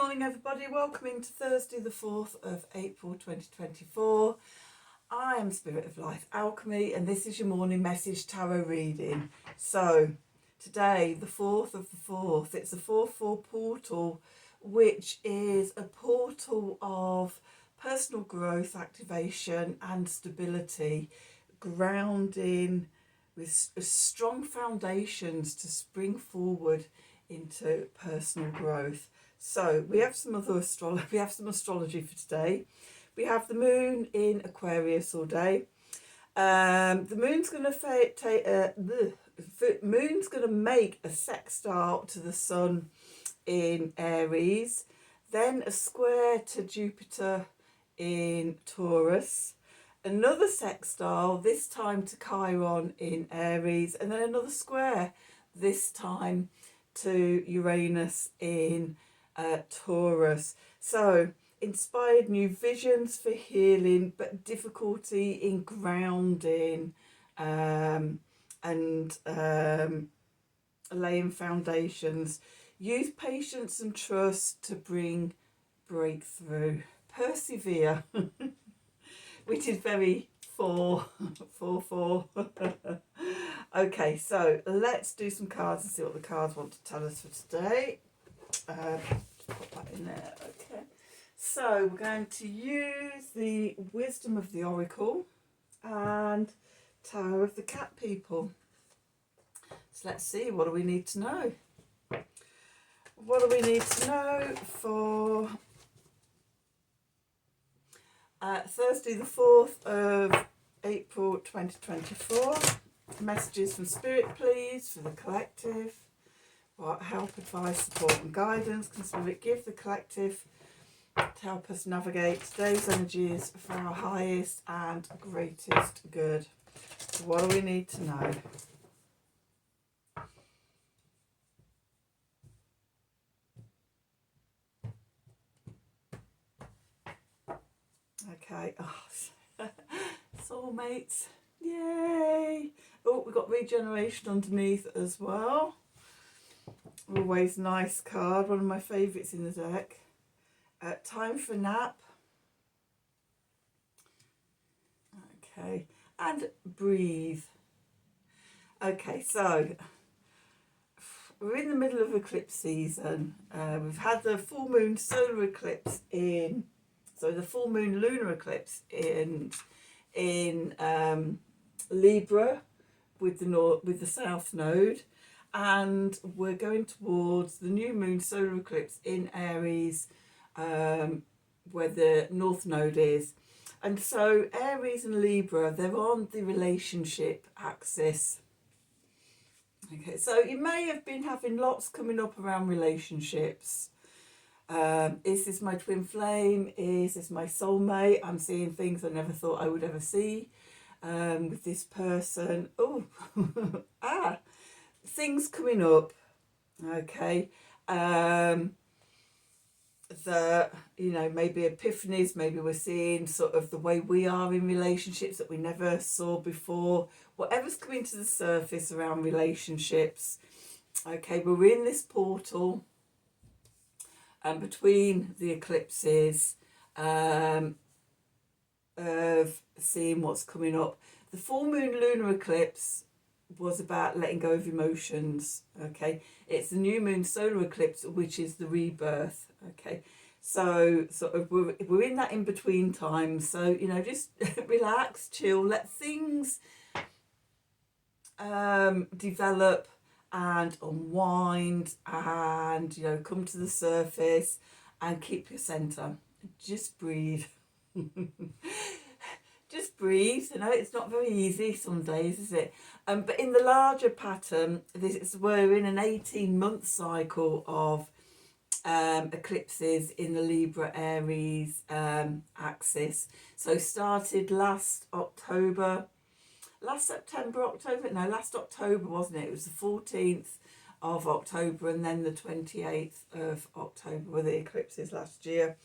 morning everybody, welcome into Thursday the 4th of April 2024. I am Spirit of Life Alchemy and this is your morning message tarot reading. So today, the 4th of the 4th, it's a 4-4 portal, which is a portal of personal growth, activation and stability, grounding with strong foundations to spring forward into personal growth. So we have some other astrology for today. We have the moon in Aquarius all day. The moon's going to make a sextile to the sun in Aries, then a square to Jupiter in Taurus, another sextile, this time to Chiron in Aries, and then another square, this time to Uranus in Taurus. So inspired new visions for healing, but difficulty in grounding and laying foundations. Use patience and trust to bring breakthrough. Persevere, which is very 4. Okay, so let's do some cards and see what the cards want to tell us for today. Just put that in there. Okay, so we're going to use the Wisdom of the Oracle and Tower of the Cat People. So let's see, what do we need to know? What do we need to know for Thursday the 4th of April 2024? Messages from Spirit, please, for the collective. What help, advice, support and guidance can Spirit give the collective to help us navigate today's energies for our highest and greatest good? So what do we need to know? Okay, soulmates, yay! Oh, we've got regeneration underneath as well. Always nice card, one of my favourites in the deck. Time for nap. Okay, and breathe. Okay, so we're in the middle of eclipse season. We've had the full moon solar eclipse in, so the full moon lunar eclipse in Libra with the south node, and we're going towards the new moon solar eclipse in Aries, where the north node is. And so Aries and Libra, they're on the relationship axis. Okay, so you may have been having lots coming up around relationships. Is this my twin flame? Is this my soulmate? I'm seeing things I never thought I would ever see with this person. Oh, things coming up. Okay. Maybe epiphanies, maybe we're seeing sort of the way we are in relationships that we never saw before. Whatever's coming to the surface around relationships. Okay, we're in this portal and between the eclipses of seeing what's coming up. The full moon lunar eclipse was about letting go of emotions. Okay, it's the new moon solar eclipse, which is the rebirth. Okay, so sort of we're in that in between time. So just relax, chill, let things develop and unwind, and come to the surface and keep your center. Just breathe. Just breathe. It's not very easy some days, is it? But in the larger pattern, we're in an 18-month cycle of eclipses in the Libra Aries axis. So started last October, last October, wasn't it? It was the 14th of October and then the 28th of October were the eclipses last year.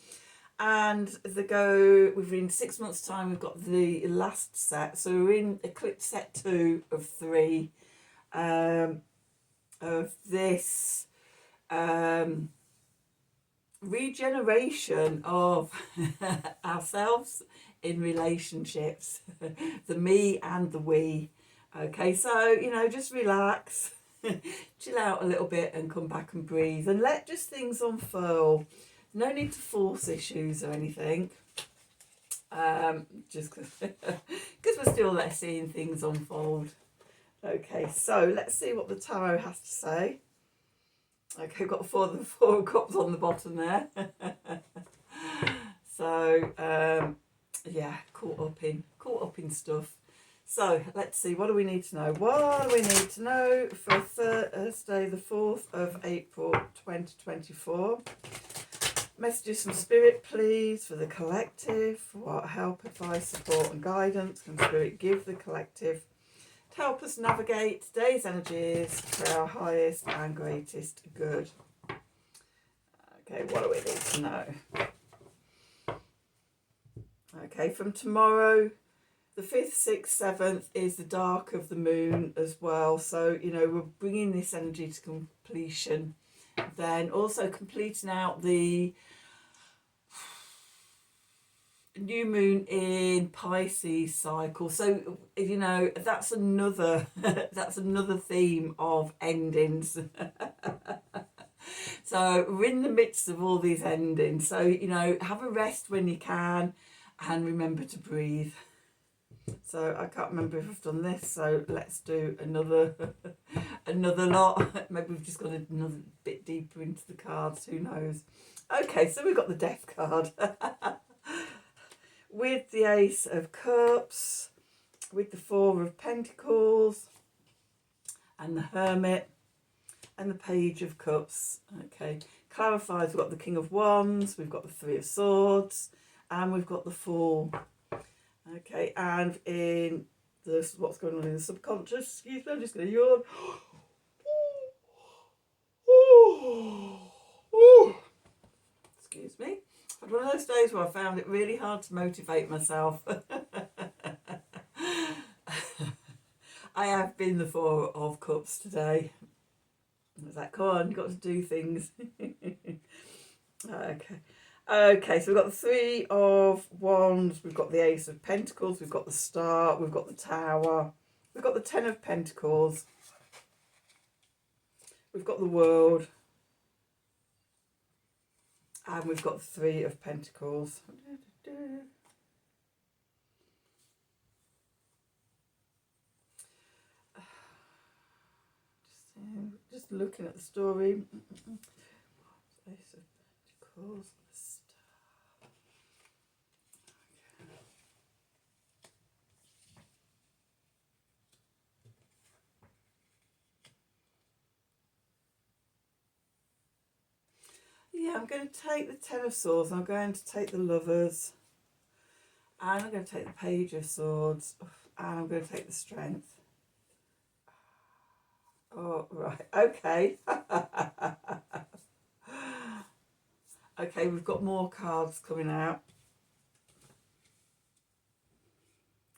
And within 6 months' time, we've got the last set. So we're in eclipse set 2 of 3 of this regeneration of ourselves in relationships, the me and the we. Okay, so, you know, just relax, chill out a little bit and come back and breathe and let just things unfurl. No need to force issues or anything. Just because we're still seeing things unfold. Okay, so let's see what the tarot has to say. Okay, we've got the four of cups on the bottom there. So yeah, caught up in stuff. So let's see, what do we need to know? What do we need to know for Thursday the 4th of April 2024? Messages from Spirit, please, for the collective. What help, advice, support and guidance can Spirit give the collective to help us navigate today's energies for our highest and greatest good? Okay, what do we need to know? Okay, from tomorrow, the 5th, 6th, 7th is the dark of the moon as well. So, you know, we're bringing this energy to completion. Then also completing out the new moon in Pisces cycle. So, you know, that's another theme of endings. So we're in the midst of all these endings. So, you know, have a rest when you can and remember to breathe. So I can't remember if I've done this, so let's do another lot. Maybe we've just gone another bit deeper into the cards, who knows. Okay, so we've got the Death card with the Ace of Cups, with the Four of Pentacles and the Hermit and the Page of Cups. Okay, clarifies we've got the King of Wands, we've got the Three of Swords, and we've got the Fool. Okay, and in this, what's going on in the subconscious, excuse me, I'm just going to yawn. Excuse me. I've had one of those days where I found it really hard to motivate myself. I have been the Four of Cups today. I was like, come on, you've got to do things. Okay, so we've got the Three of Wands, we've got the Ace of Pentacles, we've got the Star, we've got the Tower, we've got the Ten of Pentacles, we've got the World, and we've got the Three of Pentacles. Just looking at the story. Ace of Pentacles. Yeah, I'm going to take the Ten of Swords, I'm going to take the Lovers, and I'm going to take the Page of Swords, and I'm going to take the Strength. Oh, right, okay. Okay, we've got more cards coming out.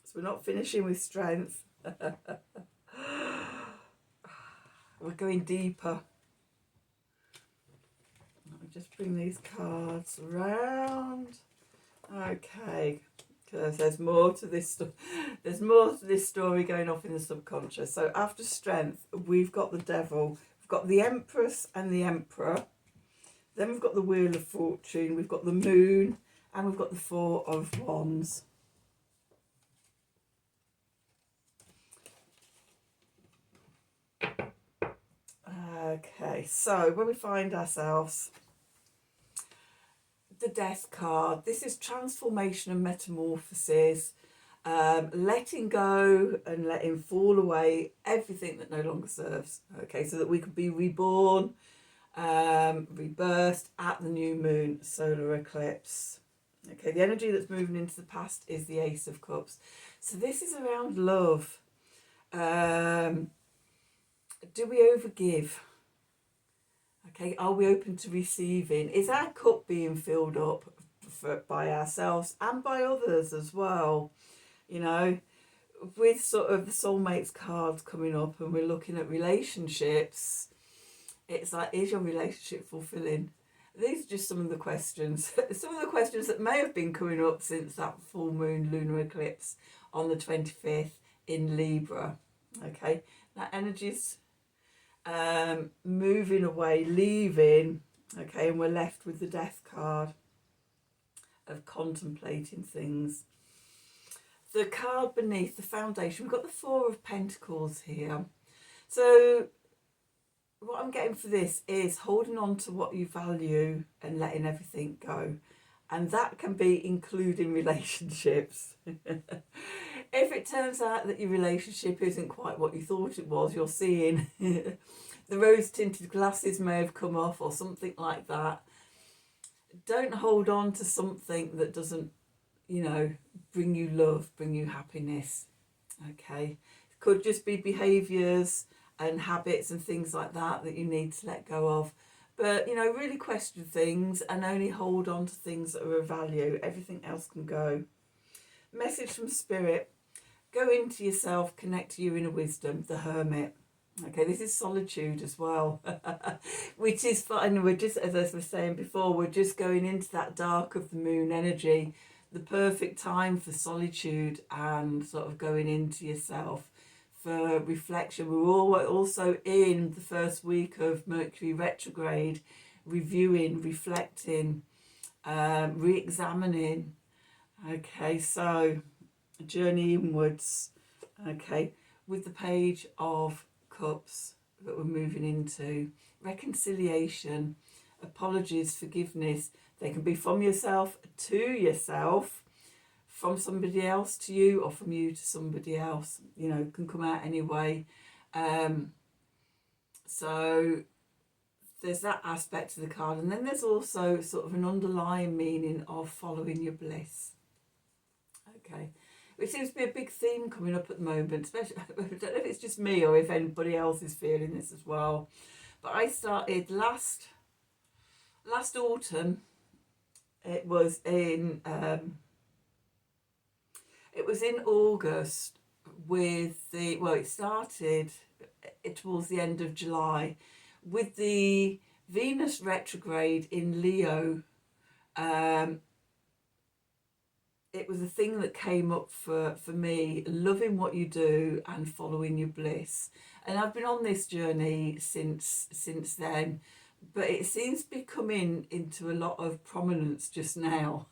So we're not finishing with Strength. We're going deeper. Let me just bring these cards around. Okay, because there's more to this. There's more to this story going off in the subconscious. So after Strength, we've got the Devil, we've got the Empress and the Emperor. Then we've got the Wheel of Fortune, we've got the Moon, and we've got the Four of Wands. Okay, so when we find ourselves, the Death card, this is transformation and metamorphosis, letting go and letting fall away everything that no longer serves. Okay, so that we could be reborn, rebirthed at the new moon solar eclipse. Okay, the energy that's moving into the past is the Ace of Cups. So this is around love. Do we overgive? Okay, are we open to receiving? Is our cup being filled up by ourselves and by others as well? You know, with sort of the soulmates cards coming up and we're looking at relationships, it's like, is your relationship fulfilling? these are just some of the questions. Some of the questions that may have been coming up since that full moon lunar eclipse on the 25th in Libra. Okay, that energy's moving away, leaving. Okay, and we're left with the Death card of contemplating things. The card beneath, the foundation, we've got the Four of Pentacles here. So what I'm getting for this is holding on to what you value and letting everything go. And that can be including relationships. If it turns out that your relationship isn't quite what you thought it was, you're seeing the rose-tinted glasses may have come off or something like that. Don't hold on to something that doesn't, you know, bring you love, bring you happiness. Okay, it could just be behaviours and habits and things like that that you need to let go of. But, you know, really question things and only hold on to things that are of value. Everything else can go. Message from Spirit. Go into yourself, connect to your inner wisdom, the Hermit. Okay, this is solitude as well, which is fine. We're just, as I was saying before, we're just going into that dark of the moon energy, the perfect time for solitude and sort of going into yourself for reflection. We're all also in the first week of Mercury retrograde, reviewing, reflecting, re-examining. Okay, so journey inwards. Okay, with the Page of Cups that we're moving into, reconciliation, apologies, forgiveness. They can be from yourself to yourself, from somebody else to you, or from you to somebody else. You know, can come out anyway. So there's that aspect to the card, and then there's also sort of an underlying meaning of following your bliss. Okay, which seems to be a big theme coming up at the moment, especially, I don't know if it's just me or if anybody else is feeling this as well. But I started last autumn. It was in August with the, well, it started towards the end of July with the Venus retrograde in Leo. It was a thing that came up for me, loving what you do and following your bliss. And I've been on this journey since then, but it seems to be coming into a lot of prominence just now.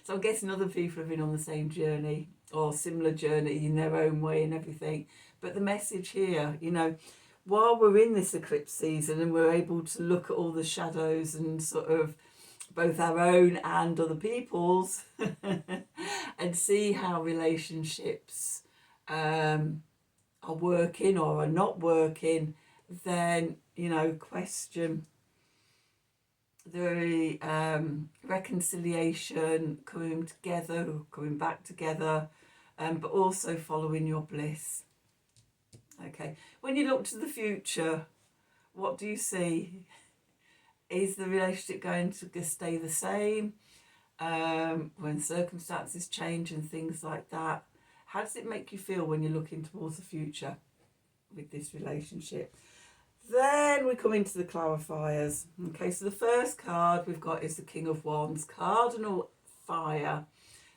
So I'm guessing other people have been on the same journey or similar journey in their own way and everything. But the message here, you know, while we're in this eclipse season and we're able to look at all the shadows and sort of both our own and other people's and see how relationships are working or are not working, then, you know, question the reconciliation, coming together, coming back together, but also following your bliss. Okay, when you look to the future, what do you see? Is the relationship going to stay the same when circumstances change and things like that? How does it make you feel when you're looking towards the future with this relationship? Then we come into the clarifiers. Okay, so the first card we've got is the King of Wands, cardinal fire.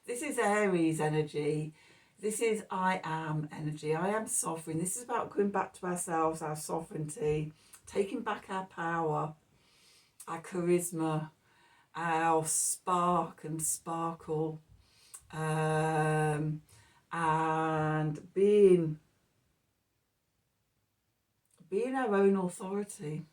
This is Aries energy. This is I am energy. I am sovereign. This is about going back to ourselves, our sovereignty, taking back our power, our charisma, our spark and sparkle, and being our own authority.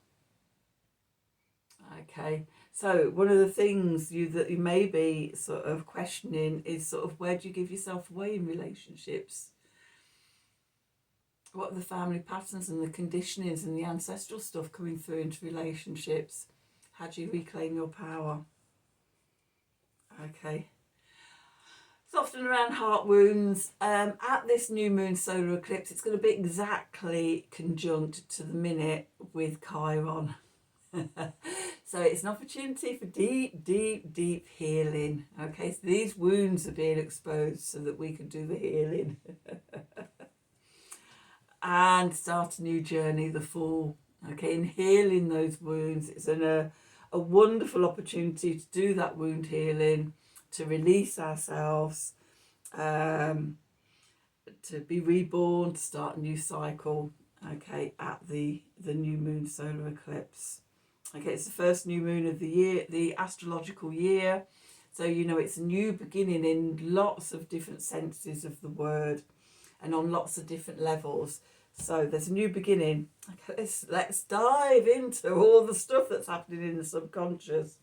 Okay, so one of the things that you may be sort of questioning is sort of, where do you give yourself away in relationships? What are the family patterns and the conditionings and the ancestral stuff coming through into relationships? How do you reclaim your power? Okay. It's often around heart wounds. At this new moon solar eclipse, it's going to be exactly conjunct to the minute with Chiron. So it's an opportunity for deep, deep, deep healing. Okay, so these wounds are being exposed so that we can do the healing. And start a new journey, the Fool. Okay, in healing those wounds, it's a a wonderful opportunity to do that wound healing, to release ourselves, to be reborn, to start a new cycle, okay, at the new moon solar eclipse. Okay, it's the first new moon of the year, the astrological year. So, you know, it's a new beginning in lots of different senses of the word and on lots of different levels. So there's a new beginning. Okay, let's dive into all the stuff that's happening in the subconscious.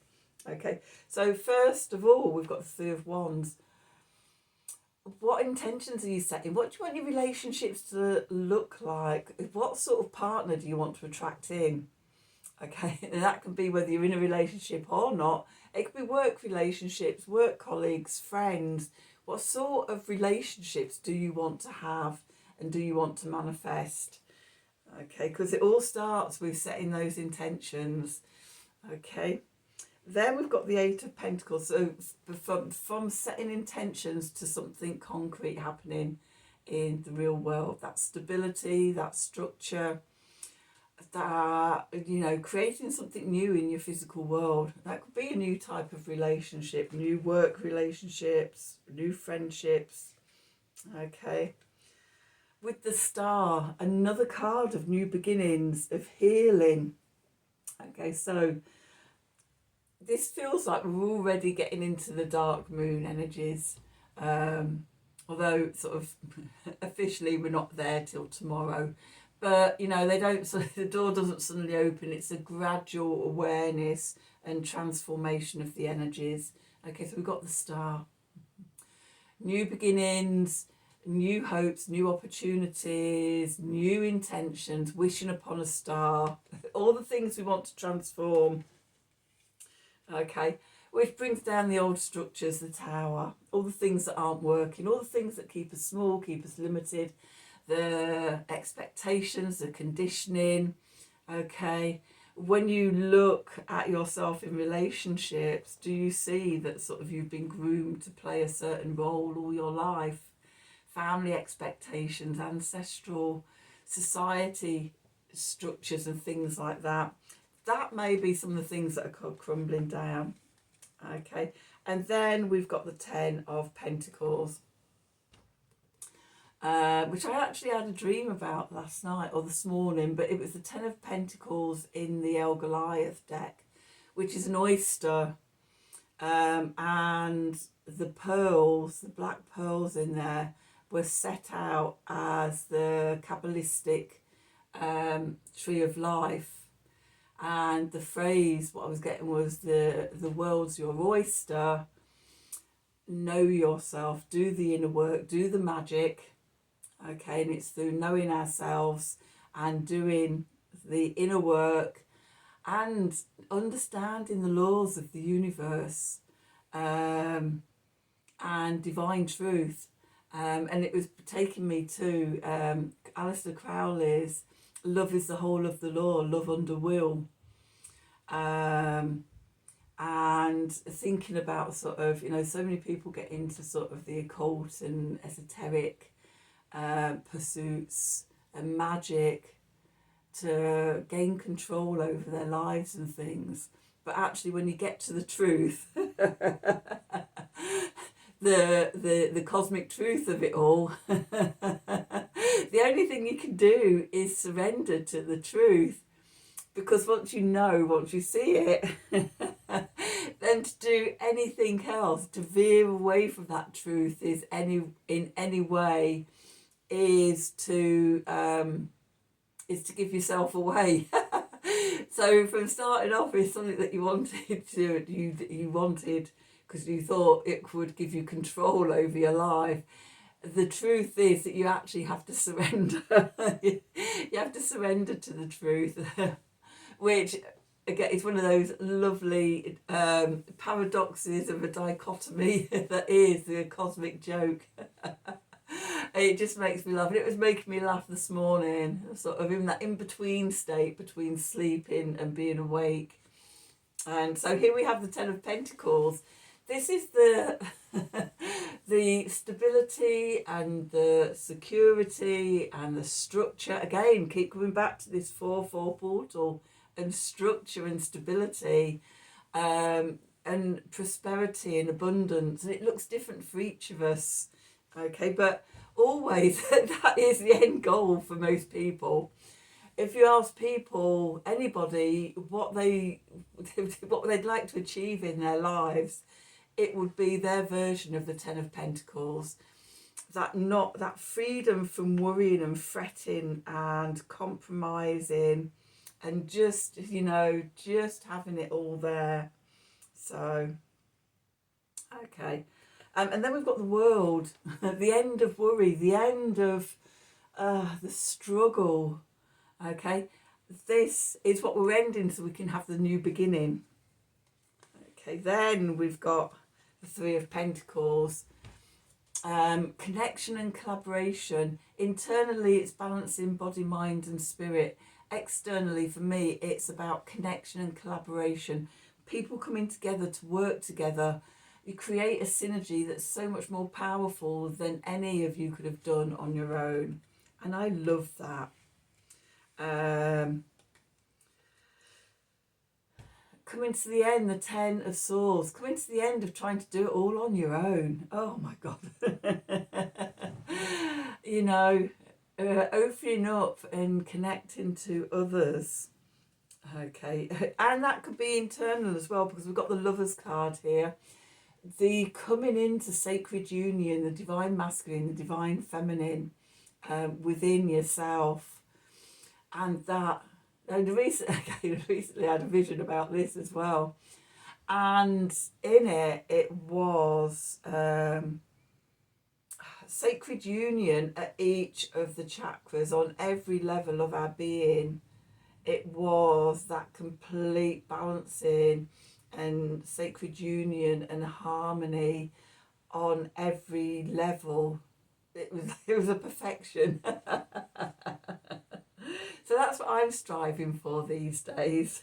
Okay, so first of all, we've got the Three of Wands. What intentions are you setting? What do you want your relationships to look like? What sort of partner do you want to attract in? Okay, and that can be whether you're in a relationship or not. It could be work relationships, work colleagues, friends. What sort of relationships do you want to have and do you want to manifest? Okay, because it all starts with setting those intentions. Okay, then we've got the Eight of Pentacles. So from setting intentions to something concrete happening in the real world, that stability, that structure, that, you know, creating something new in your physical world. That could be a new type of relationship, new work relationships, new friendships. Okay, with the Star, another card of new beginnings, of healing. Okay, so this feels like we're already getting into the dark moon energies, although sort of officially we're not there till tomorrow. But, you know, the door doesn't suddenly open. It's a gradual awareness and transformation of the energies. Okay, so we've got the Star. New beginnings, new hopes, new opportunities, new intentions, wishing upon a star. All the things we want to transform. Okay, which brings down the old structures, the Tower. All the things that aren't working, all the things that keep us small, keep us limited. The expectations, the conditioning. Okay, when you look at yourself in relationships, do you see that sort of you've been groomed to play a certain role all your life? Family expectations, ancestral society structures and things like that. That may be some of the things that are crumbling down. Okay, and then we've got the Ten of Pentacles, which I actually had a dream about last night or this morning, but it was the Ten of Pentacles in the El Goliath deck, which is an oyster, and the pearls, the black pearls in there, were set out as the Kabbalistic tree of life. And the phrase, what I was getting was the world's your oyster. Know yourself, do the inner work, do the magic. Okay, and it's through knowing ourselves and doing the inner work and understanding the laws of the universe, and divine truth. And it was taking me to Aleister Crowley's Love is the Whole of the Law, Love Under Will. And thinking about sort of, you know, so many people get into sort of the occult and esoteric pursuits and magic to gain control over their lives and things. But actually, when you get to the truth, the cosmic truth of it all, the only thing you can do is surrender to the truth. Because once you know, once you see it, then to do anything else, to veer away from that truth in any way is to give yourself away. So from starting off with something that you wanted because you thought it would give you control over your life, the truth is that you actually have to surrender. You have to surrender to the truth, which again is one of those lovely paradoxes of a dichotomy that is the cosmic joke. It just makes me laugh, and it was making me laugh this morning, sort of in that in-between state between sleeping and being awake. And so here we have the Ten of Pentacles. This is the the stability and the security and the structure. Again, keep coming back to this 4-4 portal and structure and stability. and prosperity and abundance, and it looks different for each of us. Okay, but always that is the end goal for most people. If you ask people, anybody, what they'd like to achieve in their lives, it would be their version of the Ten of Pentacles. That freedom from worrying and fretting and compromising, and just just having it all there. So okay, and then we've got the World, the end of worry, the end of the struggle. Okay, this is what we're ending so we can have the new beginning. Okay, then we've got the Three of Pentacles, connection and collaboration. Internally, it's balancing body, mind and spirit. Externally, for me, it's about connection and collaboration. People coming together to work together. You create a synergy that's so much more powerful than any of you could have done on your own. And I love that. Coming to the end, the Ten of Swords. Coming to the end of trying to do it all on your own. Oh my God. Opening up and connecting to others. Okay, and that could be internal as well, because we've got the Lovers card here. The coming into sacred union, the divine masculine, the divine feminine within yourself. And recently I had a vision about this as well. And in it was sacred union at each of the chakras on every level of our being. It was that complete balancing and sacred union and harmony on every level. It was a perfection. So that's what I'm striving for these days.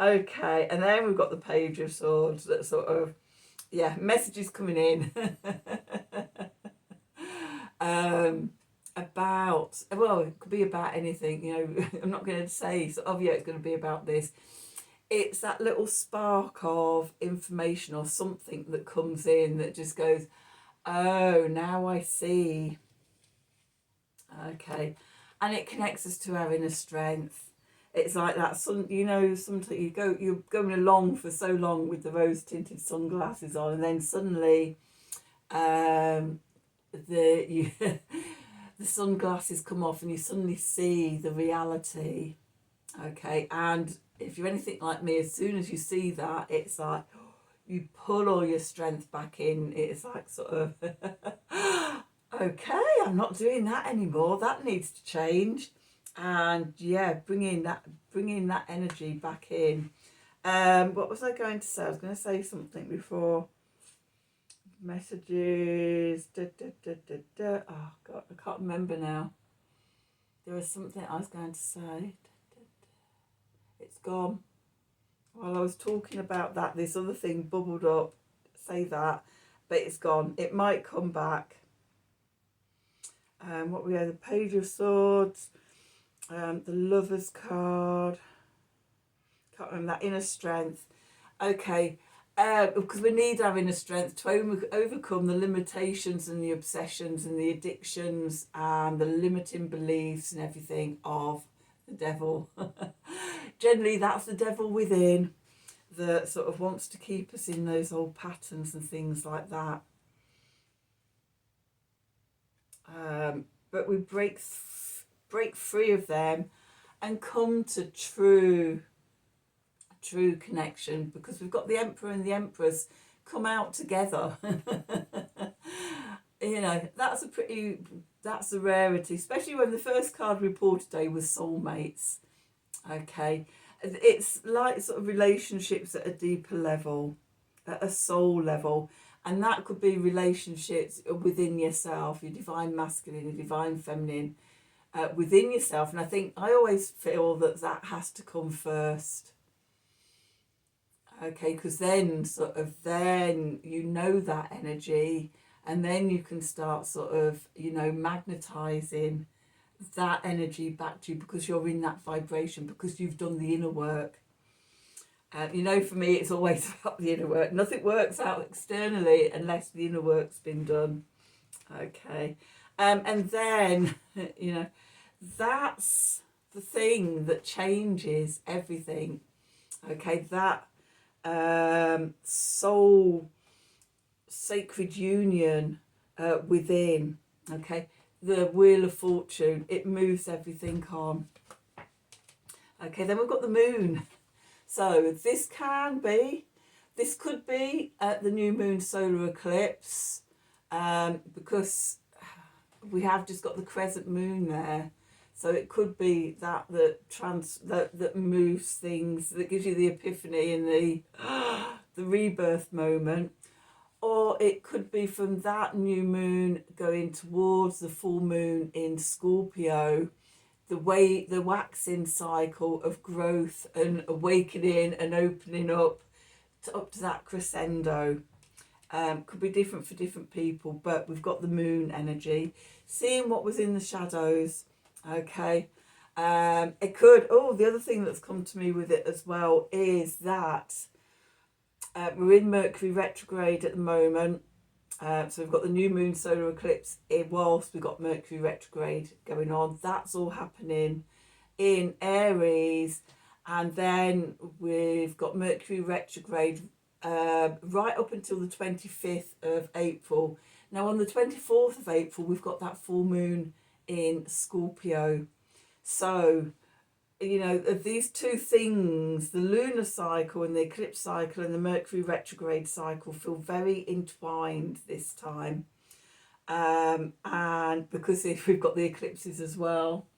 Okay, and then we've got the Page of Swords, that sort of, messages coming in. About, well, it could be about anything, I'm not going to say, it's going to be about this. It's that little spark of information or something that comes in that just goes, oh, now I see. Okay, and it connects us to our inner strength. It's like that, sometimes you're going along for so long with the rose tinted sunglasses on, and then suddenly the sunglasses come off and you suddenly see the reality. Okay, and if you're anything like me, as soon as you see that, it's like you pull all your strength back in. It's like sort of okay, I'm not doing that anymore, that needs to change. And bringing that energy back in. What was I going to say? I was going to say something before. Messages. Oh God, I can't remember now. There was something I was going to say. It's gone. While I was talking about that, this other thing bubbled up. Say that, but it's gone. It might come back. What we have, the Page of Swords, the Lovers card. Can't remember that, inner strength. Okay, because we need our inner strength to overcome the limitations and the obsessions and the addictions and the limiting beliefs and everything of the devil. Generally, that's the devil within that sort of wants to keep us in those old patterns and things like that. But we break free of them and come to true connection, because we've got the Emperor and the Empress come out together. That's a rarity, especially when the first card we pulled today was soulmates. Okay, it's like sort of relationships at a deeper level, at a soul level. And that could be relationships within yourself, your divine masculine, your divine feminine, within yourself. And I always feel that has to come first. Okay, because then that energy, and then you can start sort of, magnetizing that energy back to you, because you're in that vibration, because you've done the inner work. You know, for me, it's always about the inner work. Nothing works out externally unless the inner work's been done. Okay. And then, you know, that's the thing that changes everything. Okay, that soul sacred union within. Okay, the wheel of fortune, it moves everything on. Okay, then we've got the moon. So this could be the new moon solar eclipse, because we have just got the crescent moon there. So it could be that moves things, that gives you the epiphany and the rebirth moment. Or it could be from that new moon going towards the full moon in Scorpio, the waxing cycle of growth and awakening and opening up to that crescendo. Could be different for different people, but we've got the moon energy, seeing what was in the shadows. Okay, it could, the other thing that's come to me with it as well is that we're in Mercury retrograde at the moment. So we've got the new moon solar eclipse whilst we've got Mercury retrograde going on. That's all happening in Aries, and then we've got Mercury retrograde right up until the 25th of April. Now on the 24th of April we've got that full moon in Scorpio. So, you know, these two things, the lunar cycle and the eclipse cycle and the Mercury retrograde cycle, feel very entwined this time. And because we've got the eclipses as well.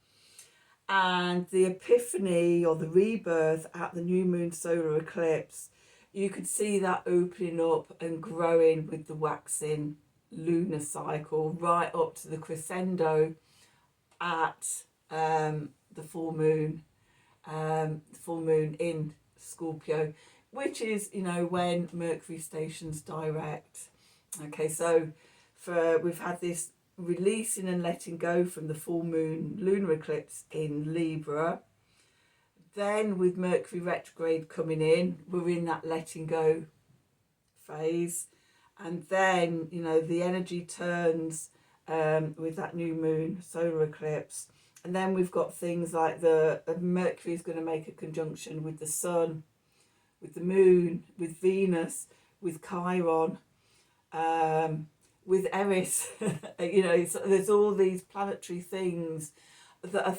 And the epiphany or the rebirth at the new moon solar eclipse, you could see that opening up and growing with the waxing lunar cycle right up to the crescendo at the full moon in Scorpio, which is, you know, when Mercury stations direct. Okay, so we've had this releasing and letting go from the full moon lunar eclipse in Libra. Then with Mercury retrograde coming in, we're in that letting go phase. And then, you know, the energy turns with that new moon solar eclipse. And then we've got things like the Mercury is going to make a conjunction with the Sun, with the Moon, with Venus, with Chiron, with Eris. You know, so there's all these planetary things that I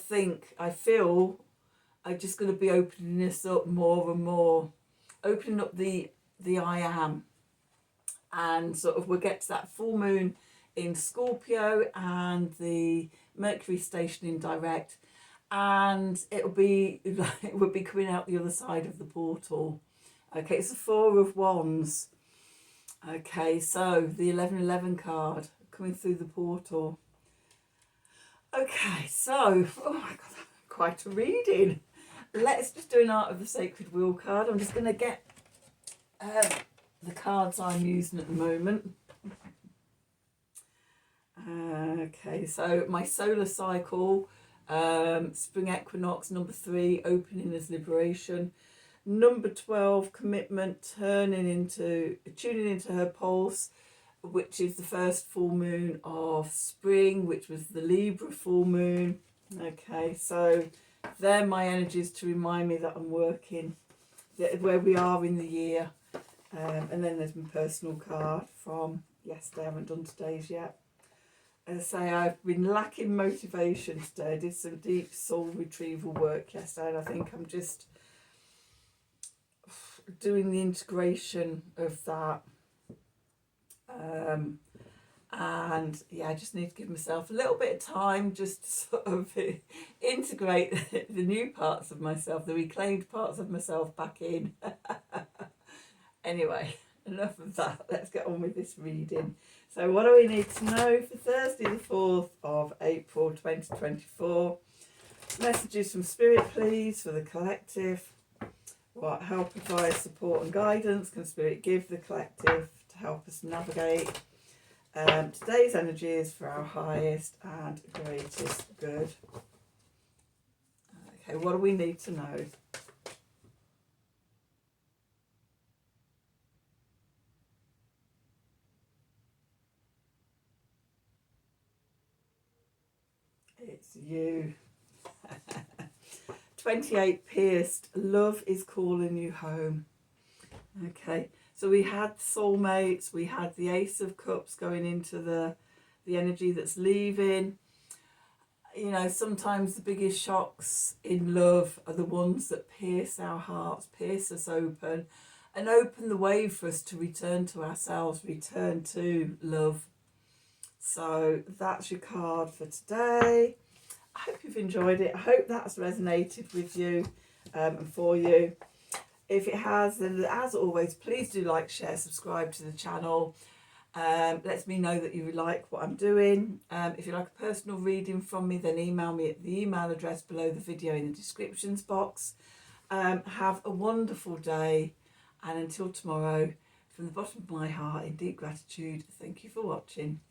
feel are just going to be opening this up more and more, opening up the I am. And sort of we'll get to that full moon in Scorpio and the Mercury stationing direct, and it would be coming out the other side of the portal. Okay, it's the Four of Wands. Okay, so the 1111 card coming through the portal. Okay, so oh my god, quite a reading. Let's just do an Art of the Sacred Wheel card. I'm just going to get the cards I'm using at the moment. Okay, so my solar cycle, spring equinox, number 3, opening as liberation. Number 12, commitment, tuning into her pulse, which is the first full moon of spring, which was the Libra full moon. Okay, so they're my energies to remind me that I'm working, where we are in the year. And then there's my personal card from yesterday. I haven't done today's yet. As I say, I've been lacking motivation today. I did some deep soul retrieval work yesterday, and I think I'm just doing the integration of that. And yeah, I just need to give myself a little bit of time just to sort of integrate the new parts of myself, the reclaimed parts of myself back in. Anyway, enough of that. Let's get on with this reading. So what do we need to know for Thursday the 4th of April 2024? Messages from Spirit, please, for the collective. What help, advice, support and guidance can Spirit give the collective to help us navigate today's energies for our highest and greatest good? Okay, what do we need to know? It's you. 28 pierced. Love is calling you home. Okay, so we had soulmates, we had the Ace of Cups going into the energy that's leaving. You know, sometimes the biggest shocks in love are the ones that pierce our hearts, pierce us open, and open the way for us to return to ourselves, return to love. So that's your card for today. I hope you've enjoyed it. I hope that's resonated with you and for you. If it has, then as always, please do like, share, subscribe to the channel. Lets me know that you like what I'm doing. If you'd like a personal reading from me, then email me at the email address below the video in the descriptions box. Have a wonderful day, and until tomorrow, from the bottom of my heart, in deep gratitude, thank you for watching.